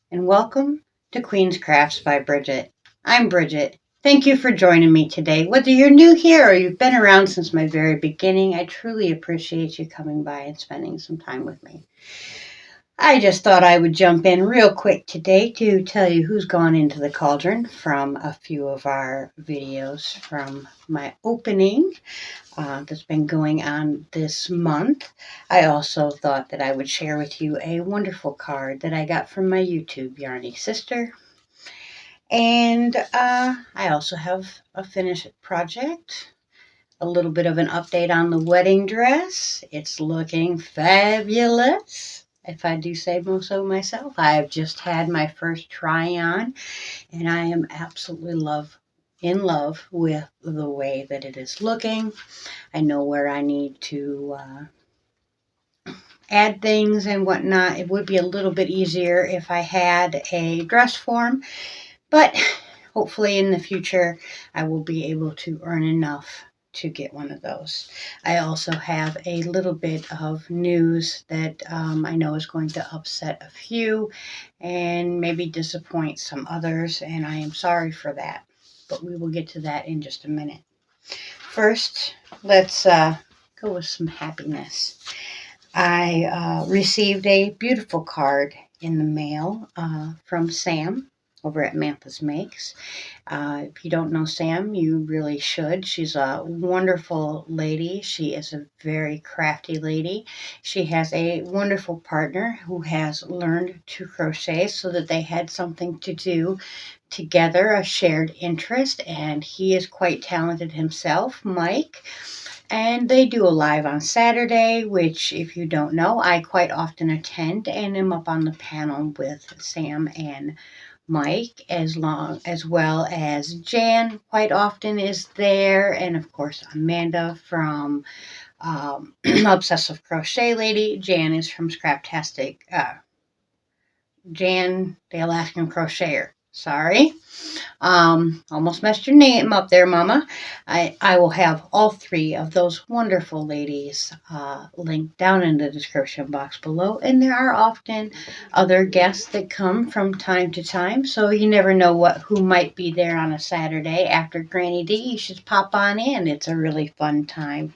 and welcome to Queen's Crafts by Bridget. I'm Bridget. Thank you for joining me today. Whether you're new here or you've been around since my very beginning, I truly appreciate you coming by and spending some time with me. I just thought I would jump in real quick today to tell you who's gone into the cauldron from a few of our videos from my opening that's been going on this month. I also thought that I would share with you a wonderful card that I got from my YouTube Yarny sister. And I also have a finished project, a little bit of an update on the wedding dress. It's looking fabulous, if I do say so myself. I've just had my first try on, and I am absolutely in love with the way that it is looking. I know where I need to add things and whatnot. It would be a little bit easier if I had a dress form, but hopefully in the future I will be able to earn enough to get one of those. I also have a little bit of news that I know is going to upset a few and maybe disappoint some others, and I am sorry for that, but we will get to that in just a minute. First, let's go with some happiness. I received a beautiful card in the mail from Sam over at Memphis Makes. If you don't know Sam, you really should. She's a wonderful lady. She is a very crafty lady. She has a wonderful partner who has learned to crochet so that they had something to do together, a shared interest, and he is quite talented himself, Mike. And they do a live on Saturday, which, if you don't know, I quite often attend and am up on the panel with Sam and Mike, as well as Jan quite often is there, and of course Amanda from Obsessive Crochet Lady. Jan is from Scraptastic. Jan, the Alaskan Crocheter. Sorry. Almost messed your name up there, Mama. I will have all three of those wonderful ladies linked down in the description box below. And there are often other guests that come from time to time, so you never know who might be there on a Saturday after Granny D. You should pop on in. It's a really fun time.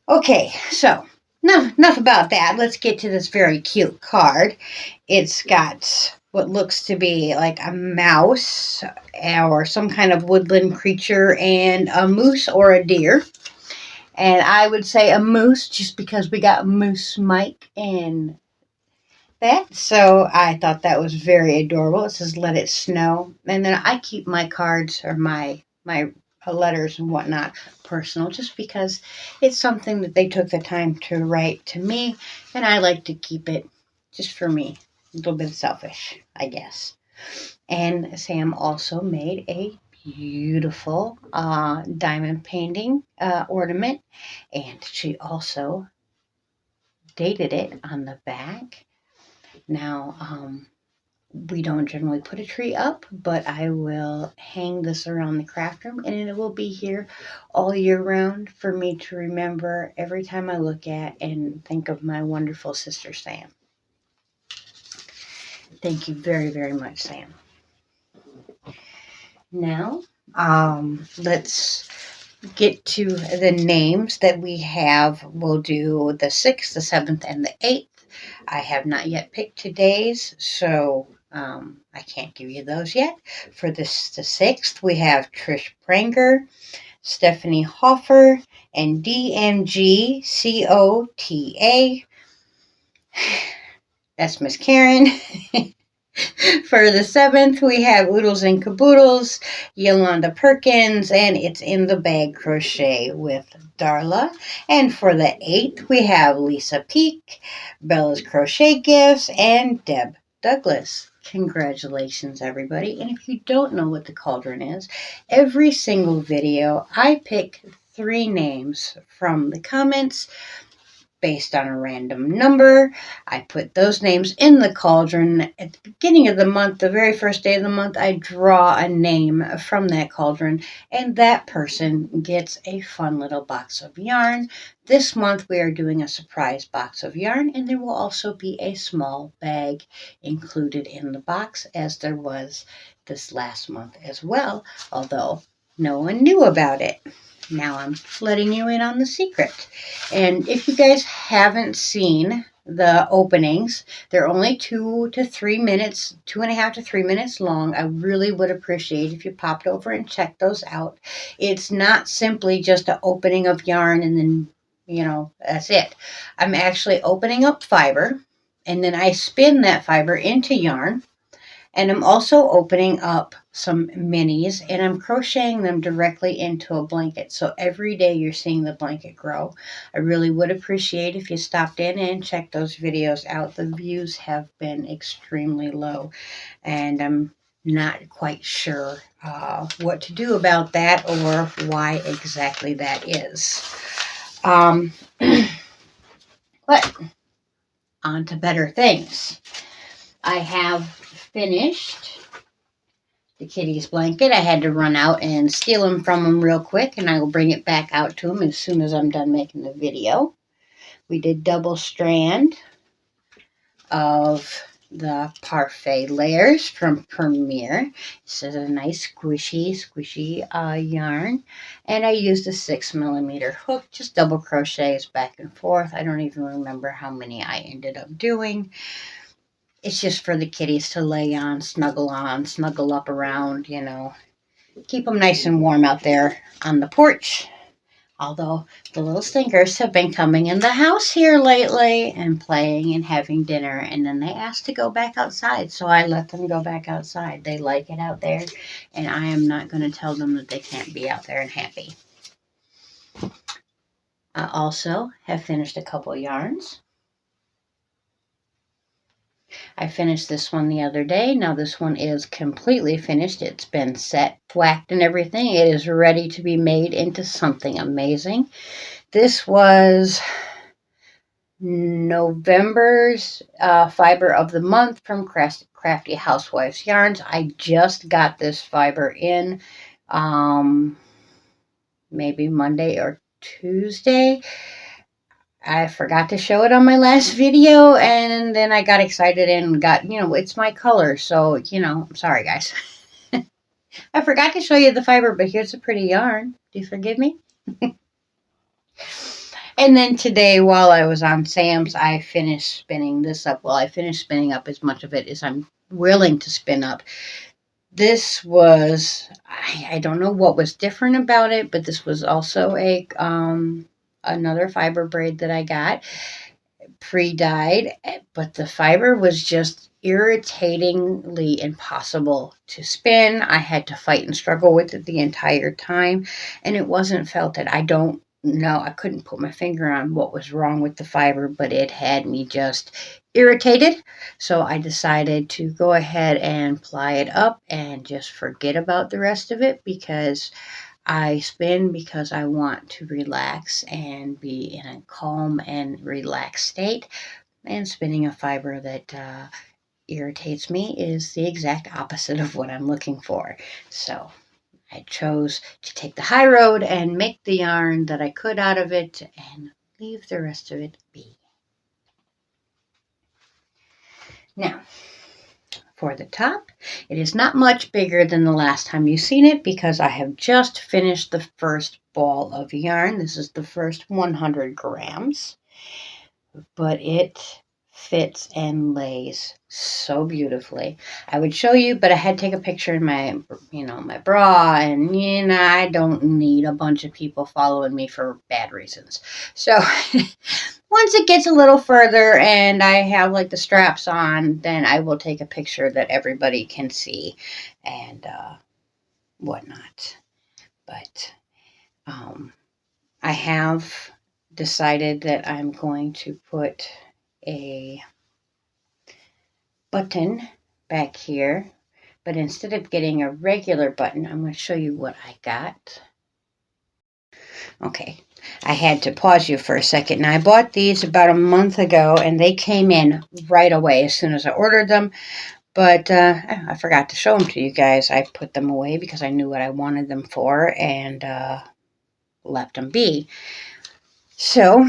Okay, so enough about that. Let's get to this very cute card. It's got what looks to be like a mouse or some kind of woodland creature and a moose or a deer. And I would say a moose just because we got Moose Mike and that. So I thought that was very adorable. It says "Let It Snow." And then I keep my cards or my letters and whatnot personal just because it's something that they took the time to write to me, and I like to keep it just for me. A little bit selfish, I guess. And Sam also made a beautiful diamond painting ornament, and she also dated it on the back. Now, we don't generally put a tree up, but I will hang this around the craft room, and it will be here all year round for me to remember every time I look at and think of my wonderful sister, Sam. Thank you very, very much, Sam. Now, let's get to the names that we have. We'll do the 6th, the 7th, and the 8th. I have not yet picked today's, so I can't give you those yet. For the 6th, we have Trish Pranger, Stephanie Hoffer, and DMG COTA. That's Miss Karen. For the 7th, we have Oodles and Caboodles, Yolanda Perkins, and It's in the Bag Crochet with Darla. And for the 8th, we have Lisa Peak, Bella's Crochet Gifts, and Deb Douglas. Congratulations, everybody. And if you don't know what the cauldron is, every single video I pick 3 names from the comments based on a random number. I put those names in the cauldron. At the beginning of the month, the very first day of the month, I draw a name from that cauldron, and that person gets a fun little box of yarn. This month, we are doing a surprise box of yarn, and there will also be a small bag included in the box, as there was this last month as well, although no one knew about it. Now I'm letting you in on the secret. And if you guys haven't seen the openings, they're only 2 to 3 minutes, 2.5 to 3 minutes long. I really would appreciate if you popped over and checked those out. It's not simply just an opening of yarn and then, that's it. I'm actually opening up fiber, and then I spin that fiber into yarn. And I'm also opening up some minis, and I'm crocheting them directly into a blanket. So every day you're seeing the blanket grow. I really would appreciate if you stopped in and checked those videos out. The views have been extremely low, and I'm not quite sure what to do about that or why exactly that is. But on to better things. I have finished the kitty's blanket. I had to run out and steal him from him real quick, and I will bring it back out to him as soon as I'm done making the video. We did double strand of the Parfait Layers from Premier. This is a nice squishy yarn, and I used a 6mm hook, just double crochets back and forth. I don't even remember how many I ended up doing. It's just for the kitties to lay on, snuggle up around, Keep them nice and warm out there on the porch. Although the little stinkers have been coming in the house here lately and playing and having dinner, and then they asked to go back outside, so I let them go back outside. They like it out there, and I am not going to tell them that they can't be out there and happy. I also have finished a couple yarns. I finished this one the other day. Now this one is completely finished. It's been set, whacked, and everything. It is ready to be made into something amazing. This was November's fiber of the month from Crafty Housewives Yarns. I just got this fiber in maybe Monday or Tuesday. I forgot to show it on my last video, and then I got excited and got, it's my color. So, I'm sorry, guys. I forgot to show you the fiber, but here's a pretty yarn. Do you forgive me? And then today, while I was on Sam's, I finished spinning this up. Well, I finished spinning up as much of it as I'm willing to spin up. This was, I don't know what was different about it, but this was also another fiber braid that I got pre-dyed, but the fiber was just irritatingly impossible to spin. I had to fight and struggle with it the entire time, and it wasn't felted. I don't know. I couldn't put my finger on what was wrong with the fiber, but it had me just irritated. So I decided to go ahead and ply it up and just forget about the rest of it, because I spin because I want to relax and be in a calm and relaxed state. And spinning a fiber that irritates me is the exact opposite of what I'm looking for. So I chose to take the high road and make the yarn that I could out of it and leave the rest of it be. Now, for the top, it is not much bigger than the last time you've seen it, because I have just finished the first ball of yarn. This is the first 100 grams, but it fits and lays so beautifully. I would show you, but I had to take a picture in my, my bra, and I don't need a bunch of people following me for bad reasons. So once it gets a little further and I have like the straps on, then I will take a picture that everybody can see and whatnot. But I have decided that I'm going to put a button back here, but instead of getting a regular button, I'm going to show you what I got. Okay, I had to pause you for a second. Now, I bought these about a month ago, and they came in right away as soon as I ordered them. But I forgot to show them to you guys. I put them away because I knew what I wanted them for and left them be. So,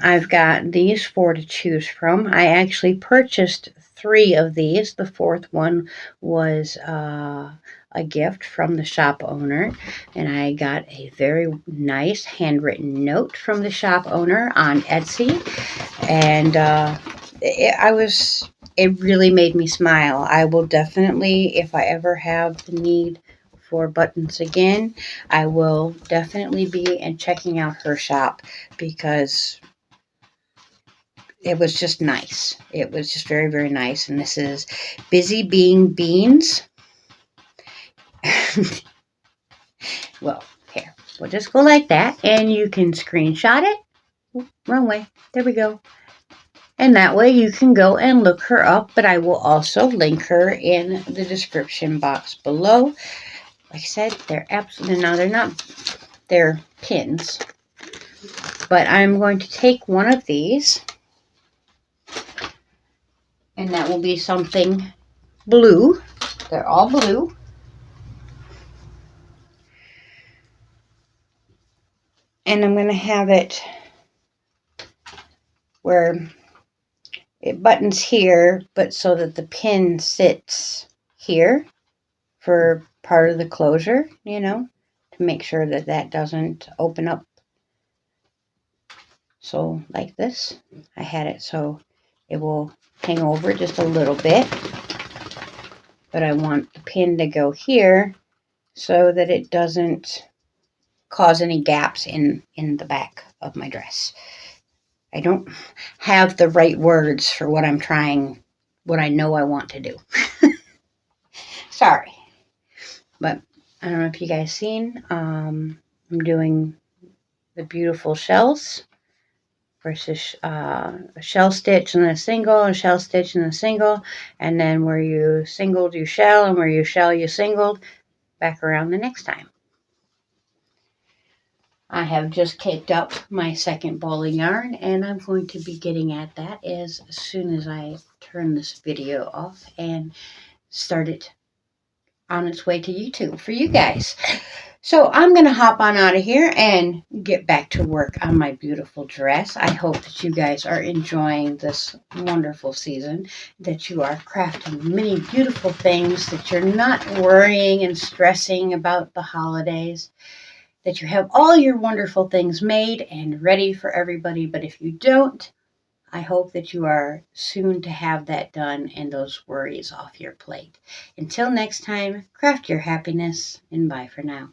I've got these 4 to choose from. I actually purchased 3 of these. The 4th one was a gift from the shop owner, and I got a very nice handwritten note from the shop owner on Etsy, and it really made me smile. I will definitely, if I ever have the need for buttons again, I will definitely be checking out her shop, because it was just nice. It was just very, very nice. And this is Busy Being Beans. Well, here, we'll just go like that, and you can screenshot it. Ooh, wrong way. There we go. And that way you can go and look her up, but I will also link her in the description box below. Like I said, they're pins. But I'm going to take one of these, and that will be something blue. They're all blue. And I'm going to have it where it buttons here, but so that the pin sits here for part of the closure, to make sure that that doesn't open up. So like this, I had it so it will hang over just a little bit, but I want the pin to go here so that it doesn't cause any gaps in the back of my dress. I don't have the right words for what I know I want to do. Sorry. But I don't know if you guys seen, I'm doing the beautiful shells versus a shell stitch and a single, and shell stitch and a single, and then where you singled you shell, and where you shell you singled, back around the next time. I have just caked up my second ball of yarn, and I'm going to be getting at that as soon as I turn this video off and start it on its way to YouTube for you guys. So I'm going to hop on out of here and get back to work on my beautiful dress. I hope that you guys are enjoying this wonderful season, that you are crafting many beautiful things, that you're not worrying and stressing about the holidays, that you have all your wonderful things made and ready for everybody. But if you don't, I hope that you are soon to have that done and those worries off your plate. Until next time, craft your happiness, and bye for now.